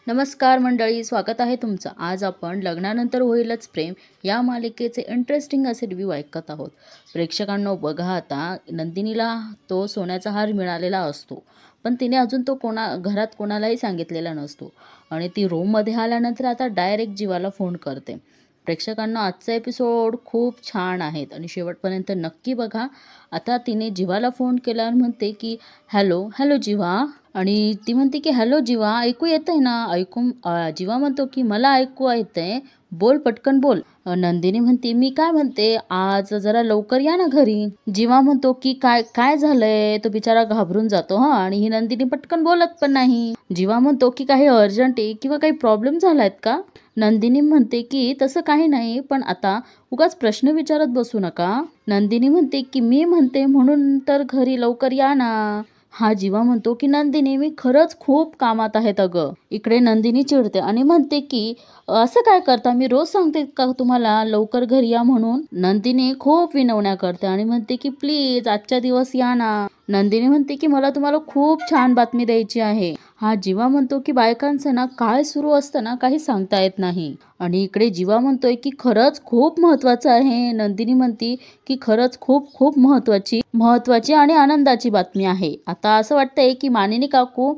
नमस्कार मंडळी, स्वागत आहे तुमचं. आज आपण लग्नानंतर होईलच प्रेम या मालिकेचे इंटरेस्टिंग असे रिव्ह्यू ऐकत आहोत. प्रेक्षकांनो बघा, आता नंदिनीला तो सोन्याचा हार मिळालेला असतो, पण तिने अजून तो घरात कोणालाही सांगितलेला नसतो आणि ती रूममध्ये आल्यानंतर आता डायरेक्ट जीवाला फोन करते. प्रेक्षकांना आजचा एपिसोड खूप छान आहेत आणि शेवटपर्यंत नक्की बघा. आता तिने जीवाला फोन केल्यावर म्हणते की हॅलो हॅलो जीवा, आणि ती म्हणते की हॅलो जीवा, ऐकू येतंय ना? जीवा म्हणतो की मला ऐकू येतंय, बोल पटकन बोल. नंदिनी म्हणते मी काय म्हणते, आज जरा लवकर या ना घरी. जीवा म्हणतो की काय काय झालंय. तो बिचारा घाबरून जातो आणि ही नंदिनी पटकन बोलत पण नाही. जीवा म्हणतो की काही अर्जंट आहे किंवा काही प्रॉब्लेम झालायत का? नंदिनी म्हणते की तसं काही नाही, पण आता उगाच प्रश्न विचारत बसू नका. नंदिनी म्हणते की मी म्हणते म्हणून तर घरी लवकर या ना. हा जीवा म्हणतो की नंदिनी, मी खरंच खूप कामात आहेत अगं. इकडे नंदिनी चिडते आणि म्हणते की असं काय करता, मी रोज सांगते का तुम्हाला लवकर घरी या म्हणून. नंदिनी खूप विनवण्या करते आणि म्हणते की प्लीज आजच्या दिवस या ना. नंदिनी म्हणते की मला तुम्हाला खूप छान बातमी द्यायची आहे. हा जीवा म्हणतो की बायकांचं ना काय सुरू असतं ना काही सांगता येत नाही. आणि इकडे जीवा म्हणतोय की खरंच खूप महत्वाचं आहे. नंदिनी म्हणती की खरंच खूप खूप महत्वाची आणि आनंदाची बातमी आहे. आता असं वाटतंय की मानिनी काकू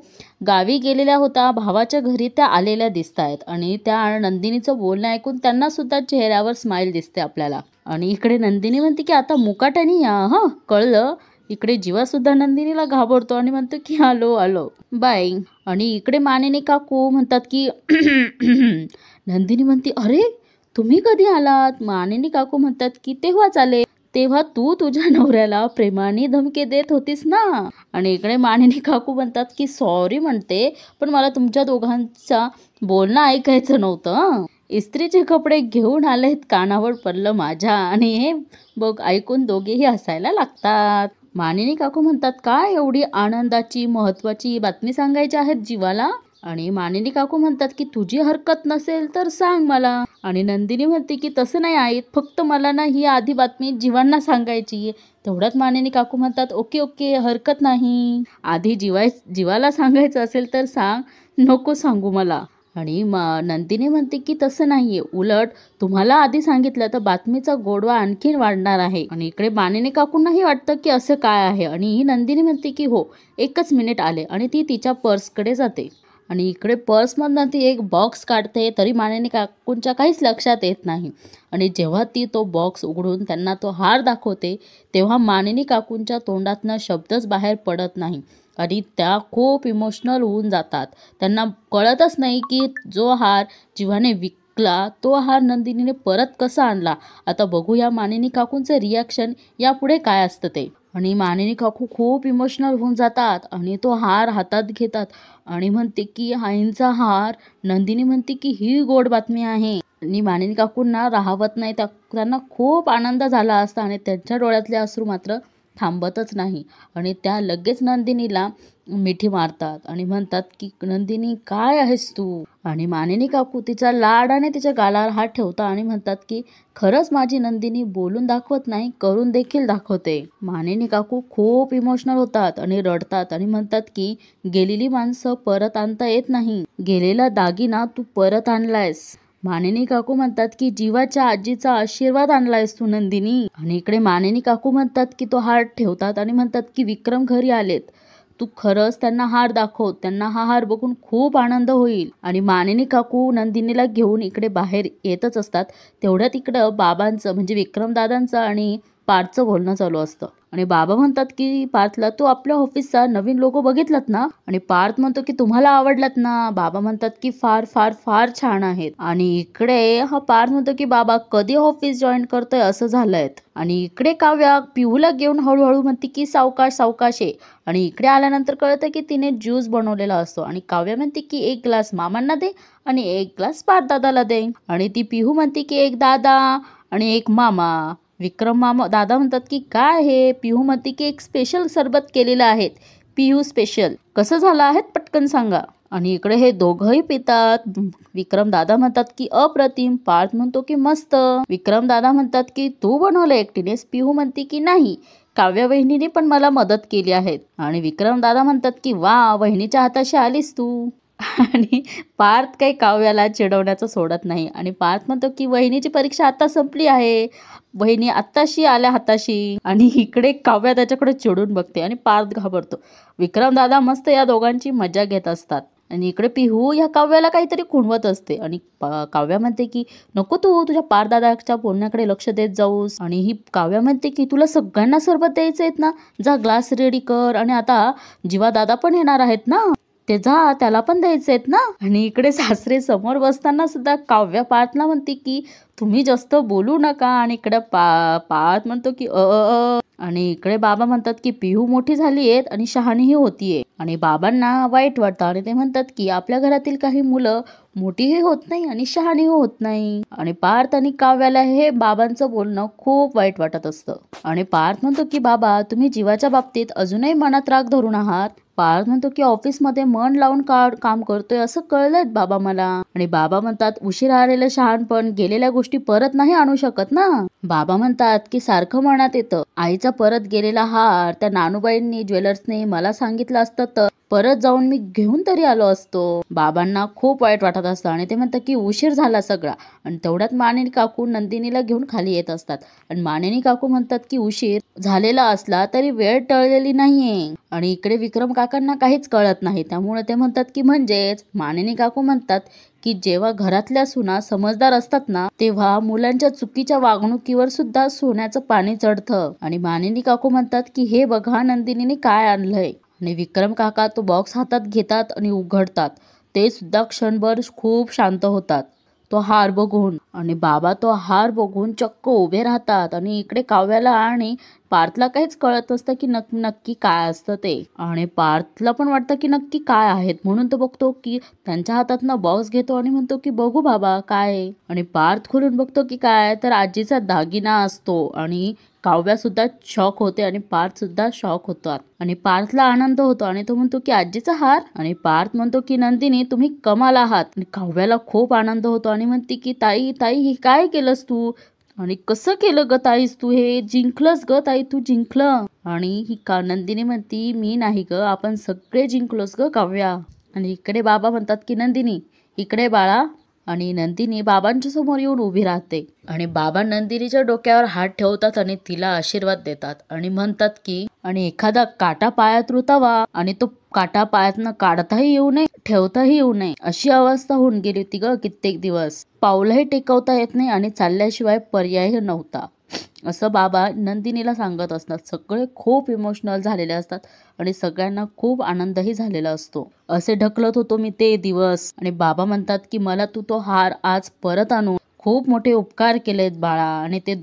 गावी गेलेल्या होत्या, भावाच्या घरी त्या आलेल्या दिसत आहेत आणि त्या नंदिनीचं बोलणं ऐकून त्यांना सुद्धा चेहऱ्यावर स्माइल दिसते आपल्याला. आणि इकडे नंदिनी म्हणते की आता मुकाट्याने या, हा कळलं. इकडे जीवा सुद्धा नंदिनीला घाबरतो आणि म्हणतो की आलो आलो बाय. आणि इकडे मानिनी काकू म्हणतात की नंदिनी म्हणते अरे तुम्ही कधी आलात? मानिनी काकू म्हणतात की तेव्हाच आले, तेव्हा तू तुझ्या नवऱ्याला प्रेमाने धमकी देत होतीस ना. आणि इकडे मानिनी काकू म्हणतात की सॉरी म्हणते, पण मला तुमच्या दोघांचा बोलणं ऐकायचं नव्हतं. इस्त्रीचे कपडे घेऊन आलेत कानावर पडलं माझ्या, आणि हे बघ ऐकून दोघेही हसायला लागतात. मानिनी काकू म्हणतात काय एवढी आनंदाची महत्वाची बातमी सांगायची आहेत जीवाला? आणि मानिनी काकू म्हणतात की तुझी हरकत नसेल तर सांग मला. आणि नंदिनी म्हणते की तसं नाही आई, फक्त मला ना ही आधी बातमी जीवांना सांगायची. तेवढ्यात मानिनी काकू म्हणतात ओके ओके, हरकत नाही. आधी जीवाला सांगायचं असेल तर सांग, नको सांगू मला. आणि नंदिनी म्हणते की तसं नाहीये, उलट तुम्हाला आधी सांगितलं तर बातमीचा गोडवा आणखीन वाढणार आहे. आणि इकडे मानिनी काकूंनाही वाटतं की असं काय आहे. आणि ही नंदिनी म्हणते की हो, एकच मिनिट आले. आणि ती तिच्या पर्सकडे जाते आणि इकडे पर्समधनं ती एक बॉक्स काढते, तरी मानिनी काकूंच्या काहीच लक्षात येत नाही. आणि जेव्हा ती तो बॉक्स उघडून त्यांना तो हार दाखवते, तेव्हा मानिनी काकूंच्या तोंडातनं शब्दच बाहेर पडत नाही आणि त्या खूप इमोशनल होऊन जातात. त्यांना कळतच नाही की जो हार जीवाने विकला तो हार नंदिनीने परत कसा आणला. आता बघूया मानिनी काकूंचं रिॲक्शन यापुढे काय असतं ते. आणि मानिनी काकू खूप इमोशनल होऊन जातात आणि तो हार हातात घेतात आणि म्हणते की आईंचा हार. नंदिनी म्हणते की ही गोड बातमी आहे. आणि मानिनी काकूंना राहवत नाही, त्यांना खूप आनंद झाला असता आणि त्यांच्या डोळ्यातले अश्रू मात्र थांबतच नाही. आणि त्या लगेच नंदिनीला मिठी मारतात आणि म्हणतात की नंदिनी काय आहेस तू. आणि मानिनी काकू तिचा लाडाने तिच्या गालावर हात ठेवतात आणि म्हणतात की खरंच माझी नंदिनी बोलून दाखवत नाही, करून देखील दाखवते. मानिनी काकू खूप इमोशनल होतात आणि रडतात आणि म्हणतात की गेलेली माणसं परत आणता येत नाही, गेलेला दागिना तू परत आणलायस. मानिनी काकू म्हणतात की जीवाच्या आजीचा आशीर्वाद आणलायस तू नंदिनी. आणि इकडे मानिनी काकू म्हणतात की तो हार ठेवतात आणि म्हणतात की विक्रम घरी आलेत, तू खरंच त्यांना हार दाखव, त्यांना हा हार बघून खूप आनंद होईल. आणि मानिनी काकू नंदिनीला घेऊन इकडे बाहेर येतच असतात. तेवढ्यात इकडं बाबांचं म्हणजे विक्रमदादांचं आणि पार्थचं बोलणं चालू असतं. आणि बाबा म्हणतात की पार्थला, तू आपल्या ऑफिसचा नवीन लोगो बघितलात ना? आणि पार्थ म्हणतो की तुम्हाला आवडलात ना? बाबा म्हणतात की फार फार फार छान आहेत. आणि इकडे हा पार्थ म्हणतो की बाबा कधी ऑफिस जॉईन करतोय असं झालंय. आणि इकडे काव्या पिहूला घेऊन हळूहळू म्हणते की सावकाश सावकाश आहे. आणि इकडे आल्यानंतर कळतं की तिने ज्यूस बनवलेला असतो आणि काव्या म्हणते की एक ग्लास मामांना दे आणि एक ग्लास पार्थ दादाला दे. आणि ती पिहू म्हणते की एक दादा आणि एक मामा. दादा म्हणतात की काय हे? पिहू म्हणते की एक स्पेशल सरबत केलेलं आहे, पिहू स्पेशल. कसं झालं आहे पटकन सांगा. आणि इकडे हे दोघंही पितात. विक्रम दादा म्हणतात की अप्रतिम. पार्थ म्हणतो की मस्त. विक्रम दादा म्हणतात की तू बनवलं एकटीनेस? पिहू म्हणते की नाही, काव्या वहिनीने पण मला मदत केली आहे. आणि विक्रम दादा म्हणतात की वा, वहिनीच्या हाताशी आलीस तू. आणि पार्थ काही काव्याला चिडवण्याचं सोडत नाही आणि पार्थ म्हणतो की वहिनीची परीक्षा आता संपली आहे, वहिनी आत्ताशी आल्या हाताशी. आणि इकडे काव्या त्याच्याकडे चिडून बघते आणि पार्थ घाबरतो. विक्रम दादा मस्त या दोघांची मजा घेत असतात आणि इकडे पिहू या काव्याला काहीतरी खुणवत असते आणि काव्या म्हणते की नको तू तुझ्या पारदादाच्या बोलण्याकडे लक्ष देत जाऊस. आणि ही काव्या म्हणते की तुला सगळ्यांना सरबत द्यायचं आहेत ना, जा ग्लास रेडी कर. आणि आता जीवा दादा पण येणार आहेत ना, ते जा त्याला पण द्यायचे आहेत ना. आणि इकडे सासरे समोर बसताना सुद्धा काव्या पार्थला म्हणते की तुम्ही जास्त बोलू नका. आणि इकडे पार्थ म्हणतो की आणि इकडे बाबा म्हणतात की पिहू मोठी झाली आहेत आणि शहाणीही होतीये. आणि बाबांना वाईट वाटतं आणि ते म्हणतात की आपल्या घरातील काही मुलं मोठीही होत नाही आणि शहाणी होत नाही. आणि पार्थ आणि काव्याला हे बाबांचं बोलणं खूप वाईट वाटत असतं. आणि पार्थ म्हणतो की बाबा तुम्ही जीवाच्या बाबतीत अजूनही मनात राग धरून आहात. पार्थ म्हणतो की ऑफिसमध्ये मन लावून काम करतोय असं कळलंय बाबा मला. आणि बाबा म्हणतात उशीर आलेलं शहाणपण गेलेल्या गोष्टी परत नाही आणू शकत ना. बाबा म्हणतात की सारखं मनात येतं आईचा परत गेलेला हार त्या नानूबाईंनी ज्वेलर्सने मला सांगितलं असतं तर परत जाऊन मी घेऊन तरी आलो असतो. बाबांना खूप वाईट वाटत असतं आणि ते म्हणतात की उशीर झाला सगळा. आणि तेवढ्यात मानिनी काकू नंदिनीला घेऊन खाली येत असतात आणि मानिनी काकू म्हणतात की उशीर झालेला असला तरी वेळ टळलेली नाहीये. आणि इकडे विक्रम काकांना काहीच कळत नाही, त्यामुळे ते म्हणतात की म्हणजेच मानिनी काकू म्हणतात की जेव्हा घरातल्या सुना समजदार असतात ना तेव्हा मुलांच्या चुकीच्या वागणुकीवर सुद्धा सोन्याचं पाणी चढतं. आणि मानिनी काकू म्हणतात की हे बघा नंदिनीने काय आणलंय. आणि विक्रम काका तो बॉक्स हातात घेतात आणि उघडतात. ते सुद्धा क्षणभर खूप शांत होतात तो हार बघून. आणि बाबा तो हार बघून चक्क उभे राहतात. आणि इकडे काव्याला आणि पार्थला काहीच कळत नसतं की नक्की काय असतं ते. आणि पार्थला पण वाटतं की नक्की काय आहेत, म्हणून तो बघतो की त्यांच्या हातातनं बॉक्स घेतो आणि म्हणतो की बघू बाबा काय आहे. आणि पार्थ खोलून बघतो की काय तर आजीचा दागिना असतो. आणि काव्या सुद्धा शॉक होते आणि पार्थ सुद्धा शॉक होतात. आणि पार्थला आनंद होतो आणि तो म्हणतो की आजीचा हार. आणि पार्थ म्हणतो की नंदिनी तुम्ही कमाल आहात. आणि काव्याला खूप आनंद होतो आणि म्हणते की ताई ताई हे काय केलंस तू आणि कसं केलं ग ताईस तू, हे जिंकलंस ग ताई तू जिंकलं. आणि ही नंदिनी म्हणती मी नाही ग आपण सगळे जिंकलोस ग काव्या. आणि इकडे बाबा म्हणतात की नंदिनी इकडे बाळा. आणि नंदिनी बाबांच्या समोर येऊन उभी राहते आणि बाबा नंदिनीच्या डोक्यावर हात ठेवतात आणि तिला आशीर्वाद देतात आणि म्हणतात की आणि एखादा काटा पायात रुतावा आणि तो काटा पायातनं काढताही येऊ नये ठेवताही येऊ नये अशी अवस्था होऊन गेली होती ग कित्येक दिवस. पाऊलही टेकवता येत नाही आणि चालल्याशिवाय पर्याय नव्हता असं बाबा नंदिनीला सांगत असतात. सगळे खूप इमोशनल झालेले असतात आणि सगळ्यांना खूप आनंदही झालेला असतो. असे ढकलत होतो मी ते दिवस. आणि बाबा म्हणतात की मला तू तो हार आज परत आणू खूप मोठे उपकार केलेत बाळा. आणि ते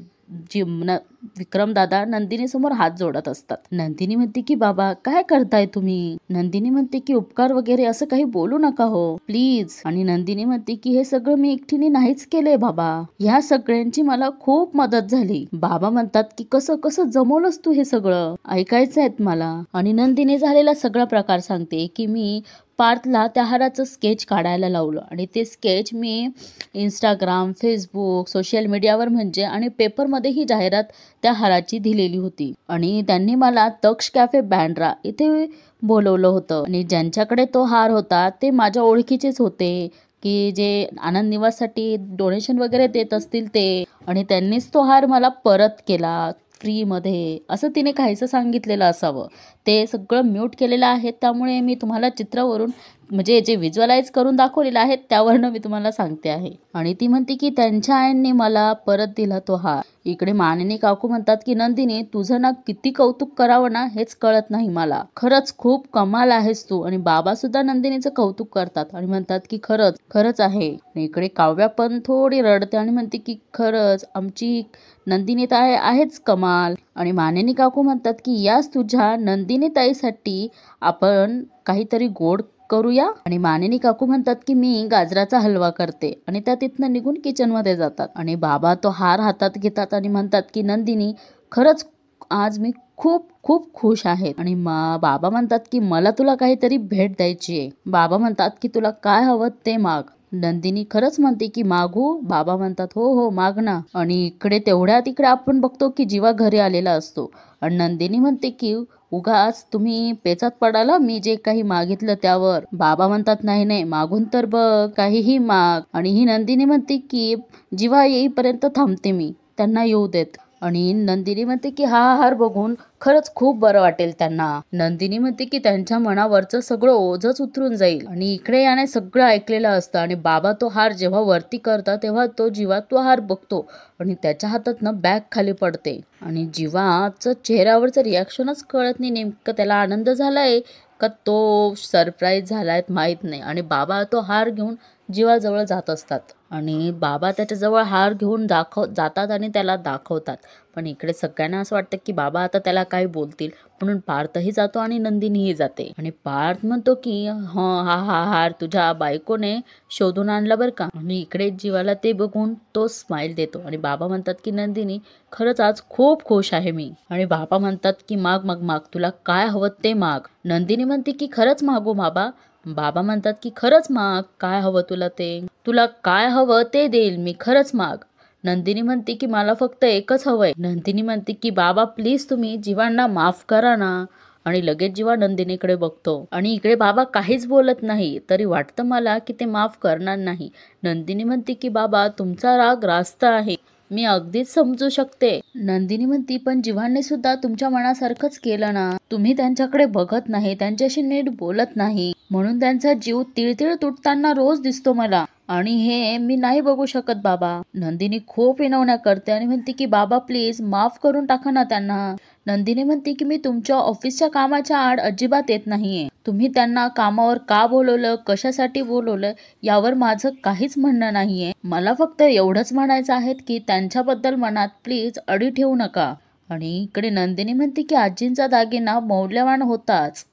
विक्रम दादा नंदिनी समोर हात जोडत असतात. नंदिनी म्हणते की बाबा काय करताय तुम्ही. नंदिनी म्हणते की उपकार वगैरे असं काही बोलू नका हो प्लीज. आणि नंदिनी म्हणते की हे सगळं मी एकटीने नाहीच केलंय बाबा, ह्या सगळ्यांची मला खूप मदत झाली. बाबा म्हणतात की कसं कसं जमवलंस तू हे सगळं ऐकायचं आहेत मला. आणि नंदिनी झालेला सगळा प्रकार सांगते की मी पार्थला त्या हाराचं स्केच काढायला लावलं आणि ते स्केच मी इंस्टाग्राम फेसबुक सोशल मीडियावर म्हणजे आणि पेपरमध्ये ही जाहिरात त्या हाराची दिलेली होती. आणि त्यांनी मला तक्ष कॅफे बँड्रा इथे बोलवलं होतं. आणि ज्यांच्याकडे तो हार होता ते माझ्या ओळखीचेच होते की जे आनंद निवाससाठी डोनेशन वगैरे देत असतील ते. आणि त्यांनीच तो हार मला परत केला फ्रीमध्ये असं तिने काहीसं सांगितलेलं असावं. ते सगळं म्यूट केलेलं आहे त्यामुळे मी तुम्हाला चित्रावरून म्हणजे जे व्हिज्युअलाइज करून दाखवलेलं आहे त्यावरनं मी तुम्हाला सांगते आहे. आणि ती म्हणते की त्यांच्या आईंनी मला परत दिला तो हार. इकडे मानिनी काकू म्हणतात की नंदिनी तुझं ना किती कौतुक करावं ना हेच कळत नाही मला, खरंच खूप कमाल आहेस तू. आणि बाबा सुद्धा नंदिनीचं कौतुक करतात आणि म्हणतात की खरंच खरंच आहे. इकडे काव्या पण थोडी रडते आणि म्हणते की खरंच आमची नंदिनी ताई आहेच कमाल. आणि मानिनी काकू म्हणतात की याच तुझ्या नंदिनी ताईसाठी आपण काहीतरी गोड करूया. आणि मानिनी काकू म्हणतात की मी गाजराचा हलवा करते. आणि त्या तिथनं निघून किचन मध्ये जातात. आणि बाबा तो हार हातात घेतात आणि म्हणतात की नंदिनी खरंच आज मी खूप खूप खुश आहे. आणि बाबा म्हणतात की मला तुला काहीतरी भेट द्यायची आहे. बाबा म्हणतात की तुला काय हवं ते माग. नंदिनी खरंच म्हणते की मागू. बाबा म्हणतात हो हो माग ना. आणि इकडे तेवढ्या तिकडे आपण बघतो की जीवा घरी आलेला असतो आणि नंदिनी म्हणते की उगाच तुम्ही पेचात पडाला मी जे काही मागितलं त्यावर. बाबा म्हणतात नाही नाही मागून तर बघ, काहीही माग. आणि ही नंदिनी म्हणते की जीवा येईपर्यंत थांबते मी, त्यांना येऊ देत. आणि नंदिनी म्हणते की हा हार बघून खरंच खूप बरं वाटेल त्यांना. नंदिनी म्हणते की त्यांच्या मनावरचं सगळं ओझच उतरून जाईल. आणि इकडे याने सगळं ऐकलेलं असतं आणि बाबा तो हार जेव्हा वरती करता तेव्हा तो जीवा तो हार बघतो आणि त्याच्या हातातनं बॅग खाली पडते. आणि जीवाचं चेहऱ्यावरचं रिॲक्शनच कळत नाही, नेमकं त्याला आनंद झालाय का तो सरप्राईज झालाय माहीत नाही. आणि बाबा तो हार घेऊन जीवाजवळ जात असतात आणि बाबा त्याच्याजवळ हार घेऊन जातात आणि त्याला दाखवतात. पण इकडे सगळ्यांना असं वाटतं की बाबा आता त्याला काय बोलतील, म्हणून पार्थही जातो आणि नंदिनीही जाते. आणि पार्थ म्हणतो की हा हा हार तुझ्या बायकोने शोधून आणला बरं का. आणि इकडे जीवाला ते बघून तो स्माइल देतो आणि बाबा म्हणतात की नंदिनी खरंच आज खूप खुश आहे मी. आणि बाबा म्हणतात की माग माग माग, तुला काय हवं ते माग. नंदिनी म्हणते की खरंच मागू बाबा. बाबा म्हणतात की खरंच माग, काय हवं तुला ते, तुला काय हवं ते देईल मी, खरंच माग. नंदिनी म्हणते की मला फक्त एकच हवंय. नंदिनी म्हणते की बाबा प्लीज तुम्ही जीवांना माफ करा ना. आणि लगेच जीवा नंदिनीकडे बघतो आणि इकडे बाबा काहीच बोलत नाही, तरी वाटतं मला की ते माफ करणार नाही. नंदिनी म्हणते की बाबा तुमचा राग रास्त आहे, मी अगदीच समजू शकते. नंदिनी म्हणती पण जीवांनी सुद्धा तुमच्या मनासारखंच केलं ना, तुम्ही त्यांच्याकडे बघत नाही, त्यांच्याशी नीट बोलत नाही, म्हणून त्यांचा जीव तिळतिळ तुटताना रोज दिसतो मला. आणि हे मी नाही बघू शकत बाबा. नंदिनी खूप विनवण्या करते आणि म्हणते की बाबा प्लीज माफ करून टाका ना त्यांना. नंदिनी म्हणते की मी तुमच्या ऑफिसच्या कामाच्या आड अजिबात येत नाहीये, तुम्ही त्यांना कामावर का बोलवलं, कशासाठी बोलवलं यावर माझं काहीच म्हणणं नाहीये. मला फक्त एवढंच म्हणायचं आहे की त्यांच्याबद्दल मनात प्लीज अडी ठेवू नका. आणि इकडे नंदिनी म्हणते की आजींचा दागिना मौल्यवान होताच,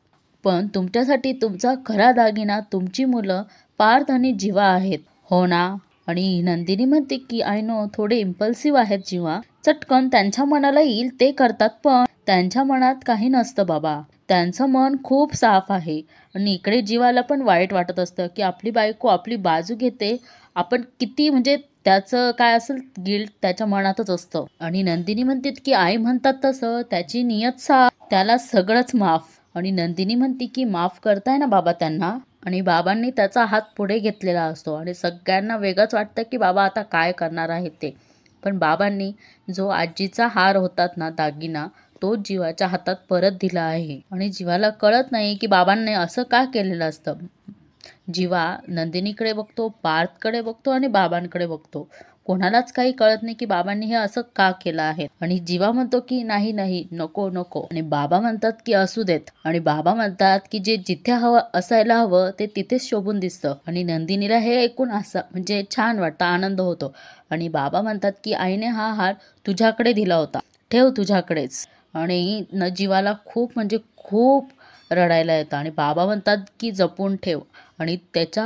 पण तुमच्यासाठी तुमचा खरा दागिना तुमची मुलं पार्थ आणि जीवा आहेत, हो ना. आणि नंदिनी म्हणते की आय नो थोडे इम्पल्सिव्ह आहेत जीवा, चटकन त्यांच्या मनाला येईल ते करतात, पण त्यांच्या मनात काही नसतं बाबा, त्यांचं मन खूप साफ आहे. आणि इकडे जीवाला पण वाईट वाटत असतं की आपली बायको आपली बाजू घेते, आपण किती म्हणजे त्याचं काय असेल गिल्ट त्याच्या मनातच असतं. आणि नंदिनी म्हणते की आई म्हणतात तसं त्याची नियत साफ, त्याला सगळंच माफ. आणि नंदिनी म्हणते की माफ करताय ना बाबा त्यांना. आणि बाबांनी त्याचा हात पुढे घेतलेला असतो आणि सगळ्यांना वेगळंच वाटतं की बाबा आता काय करणार आहेत ते. पण बाबांनी जो आजीचा हार होतात ना दागिना, तो जीवाच्या हातात परत दिला आहे. आणि जीवाला कळत नाही की बाबांनी असं का केलेलं असतं. जीवा नंदिनीकडे बघतो, पार्थकडे बघतो आणि बाबांकडे बघतो. कोणालाच काही कळत नाही की बाबांनी हे असं का केलं आहे. आणि जीवा म्हणतो की नाही नाही नको नको. आणि बाबा म्हणतात की असू देत. आणि बाबा म्हणतात की जे जिथे हवं असायला हवं ते तिथेच शोभून दिसतं. आणि नंदिनीला हे ऐकून असं म्हणजे छान वाटतं, आनंद होतो. आणि बाबा म्हणतात की आईने हा हार तुझ्याकडे दिला होता, ठेव तुझ्याकडेच. आणि जीवाला खूप म्हणजे खूप रडायला येतं आणि बाबा म्हणतात की जपून ठेव. आणि त्याच्या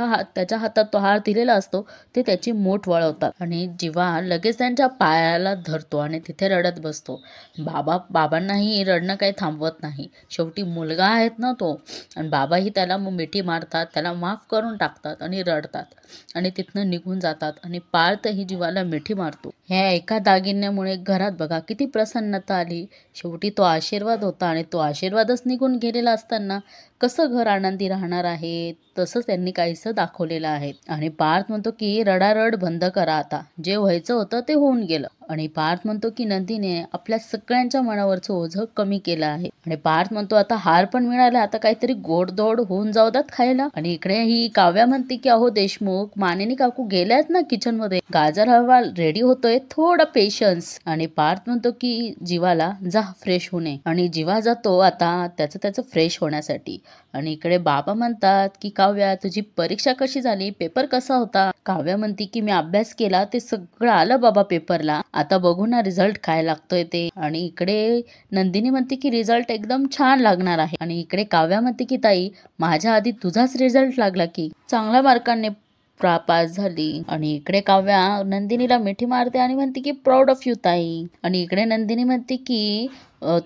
हातात तो हार दिलेला असतो, ते त्याची मूठ वळवतात. आणि जीवा लगेच त्यांच्या पायाला धरतो आणि तिथे रडत बसतो. बाबांनाही रडणं काही थांबवत नाही, शेवटी मुलगा आहेत ना तो. आणि बाबाही त्याला मिठी मारतात, त्याला माफ करून टाकतात आणि रडतात आणि तिथनं निघून जातात. आणि पार्थही जीवाला मिठी मारतो. ह्या एका दागिन्यामुळे घरात बघा किती प्रसन्नता आली. शेवटी तो आशीर्वाद होता आणि तो आशीर्वादच निघून गेलेला असताना कसं घर आनंदी राहणार आहे तसंच त्यांनी काहीसं दाखवलेलं आहे. आणि पार्थ म्हणतो की रडारड बंद करा आता, जे व्हायचं होतं ते होऊन गेलं. आणि पार्थ म्हणतो की नंदीने आपल्या सगळ्यांच्या मनावरचं ओझं कमी केलं आहे. आणि पार्थ म्हणतो आता हार पण मिळाला, आता काहीतरी गोडधोड होऊन जाऊ द्यात खायला. आणि इकडे ही काव्या म्हणते की अहो देशमुख, मानिनी काकू गेल्यात ना किचन मध्ये, गाजर हलवा रेडी होतोय, थोडा पेशन्स. आणि पार्थ म्हणतो की जीवाला जा फ्रेश होणे. आणि जीवा जातो आता त्याचं फ्रेश होण्यासाठी. आणि इकडे बाबा म्हणतात की काव्या तुझी परीक्षा कशी झाली, पेपर कसा होता. काव्या म्हणते की मी अभ्यास केला, ते सगळं आलं बाबा पेपरला, आता बघू ना रिझल्ट काय लागतोय ते. आणि इकडे नंदिनी म्हणते की रिझल्ट एकदम छान लागणार आहे. आणि इकडे काव्या म्हणते की ताई माझ्या आधी तुझाच रिझल्ट लागला की, चांगल्या मार्कांनी पास झाली. आणि इकडे काव्या नंदिनीला मिठी मारते आणि म्हणते की प्राऊड ऑफ यू ताई. आणि इकडे नंदिनी म्हणते की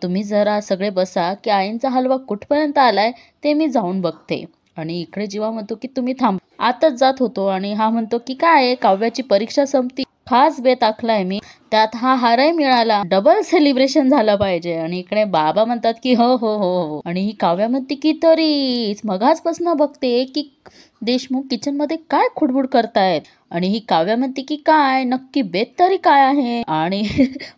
तुम्ही जरा सगळे बसा की आईंचा हलवा कुठपर्यंत आलाय ते मी जाऊन बघते. आणि इकडे जीवा म्हणतो की तुम्ही थांब, आताच जात होतो. आणि हा म्हणतो की काय काव्याची परीक्षा संपती, खास बेत आखलाय मी, त्यात हा हारही मिळाला, डबल सेलिब्रेशन झालं पाहिजे. आणि इकडे बाबा म्हणतात की हो हो हो हो. आणि ही काव्या म्हणते की तरीच मगाचपासून बघते की देशमुख किचन मध्ये काय खुडबुड करतायत. आणि ही काव्या म्हणते की काय नक्की बेत तरी काय आहे. आणि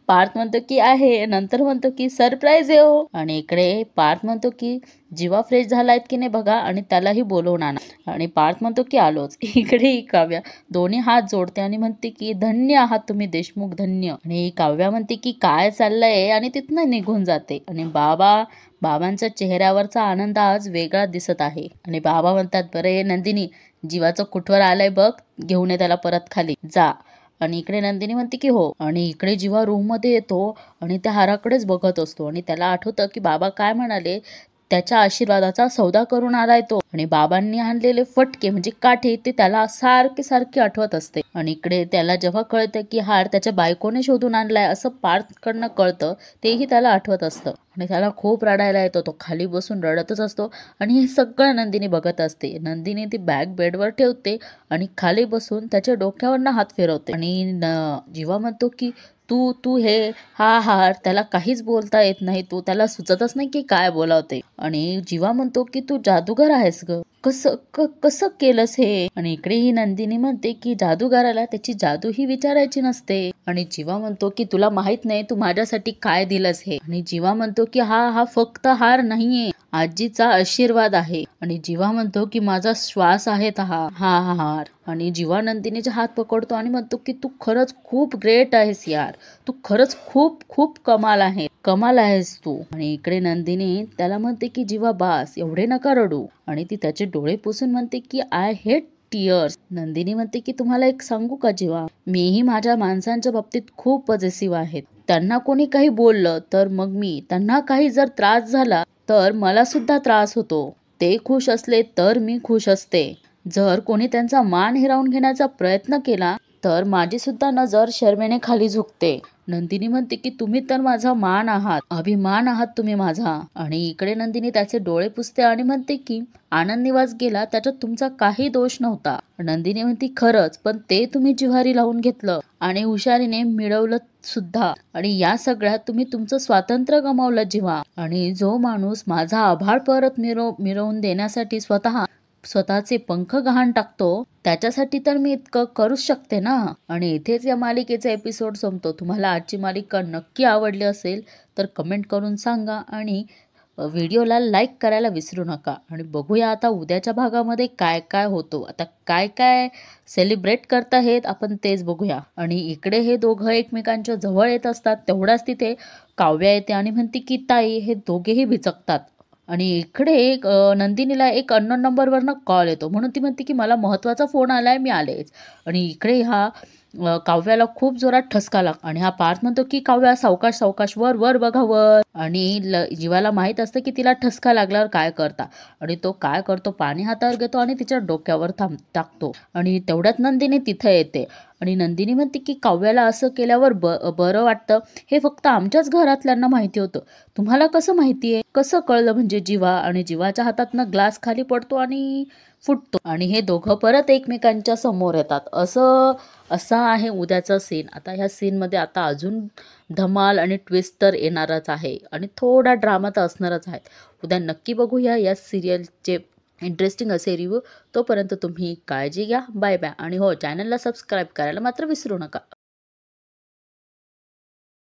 पार्थ म्हणतो की आहे, नंतर म्हणतो की सरप्राईज आहे हो. आणि इकडे पार्थ म्हणतो की जीवा फ्रेश झालायत की नाही बघा आणि त्यालाही बोलवून आणा. आणि पार्थ म्हणतो की आलोच. इकडे ही काव्या दोन्ही हात जोडते आणि म्हणते की धन्य आहात तुम्ही देशमुख, धन्य. आणि काव्या म्हणते की काय चाललंय आणि तिथनं निघून जाते. आणि बाबांच्या चेहऱ्यावरचा आनंद आज वेगळा दिसत आहे. आणि बाबा म्हणतात बरे नंदिनी, जीवाचं कुठवर आलंय बघ, घेऊन ये त्याला परत खाली जा. आणि इकडे नंदिनी म्हणते की हो. आणि इकडे जीवा रूम मध्ये येतो आणि त्या हाराकडेच बघत असतो. आणि त्याला आठवतं की बाबा काय म्हणाले, त्याच्या आशीर्वादाचा सौदा करून आलाय तो. आणि बाबांनी आणलेले फटके म्हणजे काठे ते त्याला सारखे सारखे आठवत असते. आणि इकडे त्याला जेव्हा कळतं की हार त्याच्या बायकोने शोधून आणलाय असं पार्थकडनं कळतं, तेही त्याला आठवत असतं. आणि त्याला खूप रडायला येतो, तो खाली बसून रडतच असतो. आणि हे सगळं नंदिनी बघत असते. नंदिनी ती बॅग बेडवर ठेवते आणि खाली बसून त्याच्या डोक्यावरनं हात फिरवते. आणि जीवा म्हणतो की तू तू हे हा हार, त्याला काहीच बोलता येत नाही, तो त्याला सुचतच नाही की काय बोलावते. आणि जीवा म्हणतो की तू जादूगर आहेस ग, कसं केलंस हे. आणि इकडे ही नंदिनी म्हणते की जादूगाराला त्याची जादू ही विचारायची नसते. आणि जीवा म्हणतो की तुला माहित नाही तू माझ्यासाठी काय दिलंस हे. आणि जीवा म्हणतो की हा फक्त हार नाहीये, आजीचा आशीर्वाद आहे. आणि जीवा म्हणतो की माझा श्वास आहे हा हा हार. आणि जीवा नंदिनीचे हात पकडतो आणि म्हणतो की तू खरंच खूप ग्रेट आहेस यार, तू खरंच खूप खूप कमाल आहेस तू. आणि इकडे नंदिनी त्याला म्हणते की जीवा बास, एवढे नका रडू. आणि ती त्याचे डोळे पुसून म्हणते की आय हेट टीयर्स. नंदिनी म्हणते की तुम्हाला एक सांगू का जीवा, मीही माझ्या माणसांच्या बाबतीत खूप पॉझिटिव्ह आहेत. त्यांना कोणी काही बोललं तर मग त्यांना काही जर त्रास झाला तर मला सुद्धा त्रास होतो. ते खुश असले तर मी खुश असते. जर कोणी त्यांचा मान हिरावून घेण्याचा प्रयत्न केला तर माझी सुद्धा नजर शर्मेने खाली झुकते. नंदिनी म्हणते की तुम्ही तर माझा मान आहात, अभिमान आहात तुम्ही माझा. आणि इकडे नंदिनी त्याचे डोळे पुसते आणि म्हणते की आनंद निवास गेला त्याच्यात तुमचा काही दोष नव्हता. नंदिनी म्हणते खरंच, पण ते तुम्ही जिव्हारी लावून घेतलं आणि हुशारीने मिळवलं सुद्धा. आणि या सगळ्यात तुम्ही तुमचं स्वातंत्र्य गमावलं जीवा. आणि जो माणूस माझा आभाळ परत मिरवून देण्यासाठी स्वतःचे पंख गहाण टाकतो, त्याच्यासाठी तर मी इतकं करूच शकते ना. आणि इथेच या मालिकेचा एपिसोड संपतो. तुम्हाला आजची मालिका नक्की आवडली असेल तर कमेंट करून सांगा आणि व्हिडिओला लाईक करायला विसरू नका. आणि बघूया आता उद्याच्या भागामध्ये काय काय होतो, आता काय काय सेलिब्रेट करत आहेत आपण तेच बघूया. आणि इकडे हे दोघं एकमेकांच्या जवळ येत असतात, तेवढ्याच तिथे काव्या येते आणि म्हणते की ताई, हे दोघेही भिचकतात. आणि इकडे नंदिनीला एक अननोन नंबरवरनं कॉल येतो, म्हणून ती म्हणते की मला महत्वाचा फोन आलाय, मी आलेच. आणि इकडे काव्याला खूप जोरात ठसका लागतो. आणि हा पार्थ म्हणतो की काव्या सावकाश सावकाश, वर वर बघा वर. आणि जीवाला माहित असतं की तिला ठसका लागल्यावर काय करता. आणि तो काय करतो, पाणी हातावर घेतो आणि तिच्या डोक्यावर टाकतो. आणि तेवढ्यात नंदिनी तिथे येते. आणि नंदिनी म्हणते की काव्याला असं केल्यावर बरं वाटतं, हे फक्त आमच्याच घरातल्यांना माहिती होतं, तुम्हाला कसं माहितीये, कसं कळलं म्हणजे जीवा. आणि जीवाच्या हातातनं ग्लास खाली पडतो आणि फुटतो. आणि हे दोघं परत एकमेकांच्या समोर येतात. असं आहे उद्याचा सीन. आता ह्या सीनमध्ये आता अजून धमाल आणि ट्विस्ट तर येणारच आहे आणि थोडा ड्रामा तर असणारच आहे. उद्या नक्की बघूया या सिरियलचे इंटरेस्टिंग असे रिव्ह्यू. तोपर्यंत तुम्ही काळजी घ्या, बाय बाय. आणि हो, चॅनलला सबस्क्राईब करायला मात्र विसरू नका.